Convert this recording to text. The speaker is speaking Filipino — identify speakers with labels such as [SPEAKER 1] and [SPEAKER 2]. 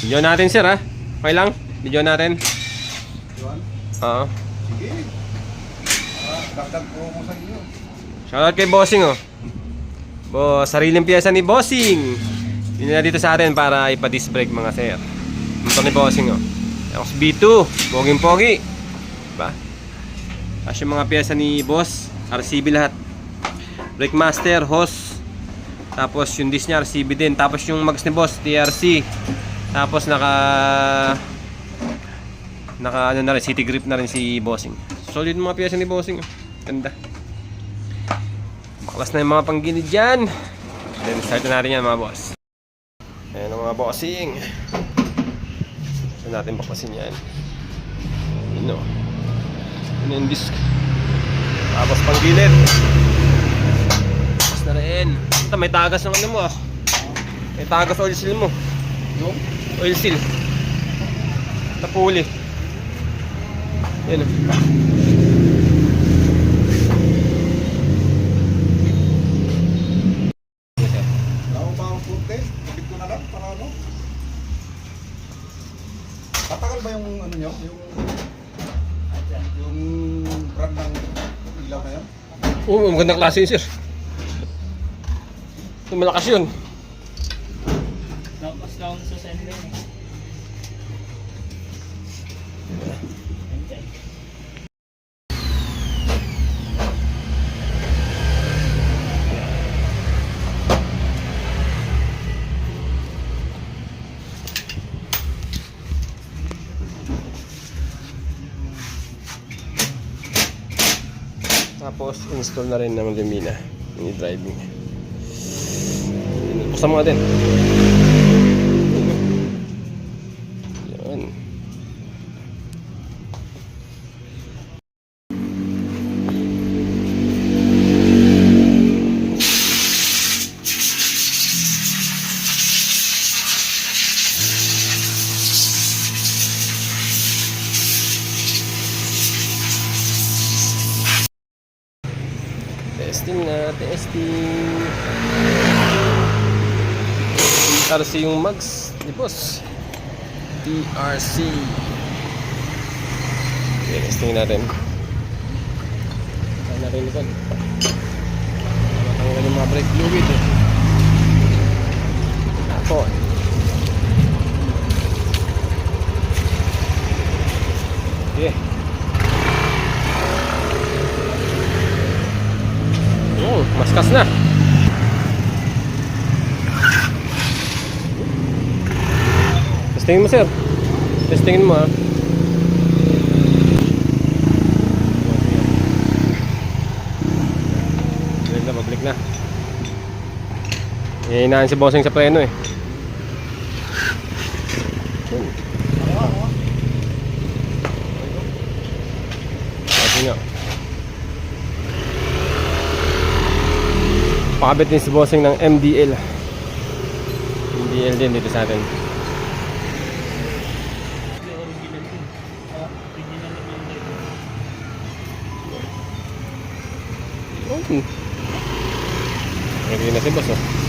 [SPEAKER 1] Video natin sir ha. Okay lang? Video natin. Oo.
[SPEAKER 2] Sige. Dagdag po mo sa inyo.
[SPEAKER 1] Shoutout kay Bossing oh. Sariling piyesa ni Bossing. Yun na dito sa atin para ipa-disc brake mga sir. Motor ni Bossing oh. XB2, poging-pogi. Diba? Tapos yung mga piyesa ni Boss, RCB lahat. Brake master, hose. Tapos yung disc niya RCB din. Tapos yung mags ni Boss, TRC. Tapos naka ano na rin, city grip na rin si Bossing. Solid mga piyesa ni Bossing. Ganda. Baklas na yung mga panggilid dyan. Then start na natin yan mga boss. Ayan ang mga Bossing. Saan natin baklasin yan? Yun o. Yun yung disc. Tapos panggilid. Baklas na rin. Ito may tagas ng ano mo ah. May tagas oil seal mo.
[SPEAKER 2] Yung?
[SPEAKER 1] Oil seal. Tapuli. Yan o.
[SPEAKER 2] Wala pa ang punte. Kapit ko na lang para ano. Tatagal ba yung ano nyo? Yung brand ng ilaw na yan?
[SPEAKER 1] Oo, magandang klase yun sir. Ito malakas yun.
[SPEAKER 3] Lakas lang sa sender.
[SPEAKER 1] Tapos install na rin ng lumina yung driving. Buksan mo natin. Yan. Testing na, testing. TRC yung mags ni boss. TRC. Okay, testing natin. Saan natin likod? Matanggal yung mga brake fluid eh. Ako. Okay. Oh, maskas na. Testingin mo sir. Testingin mo ha. Balik na, pabalik na. Hinahinaan si Bossing sa preno eh. Kasi nga. Pakabit din si Bossing ng MDL. MDL din dito sa atin. Okay. Ready na si boss oh.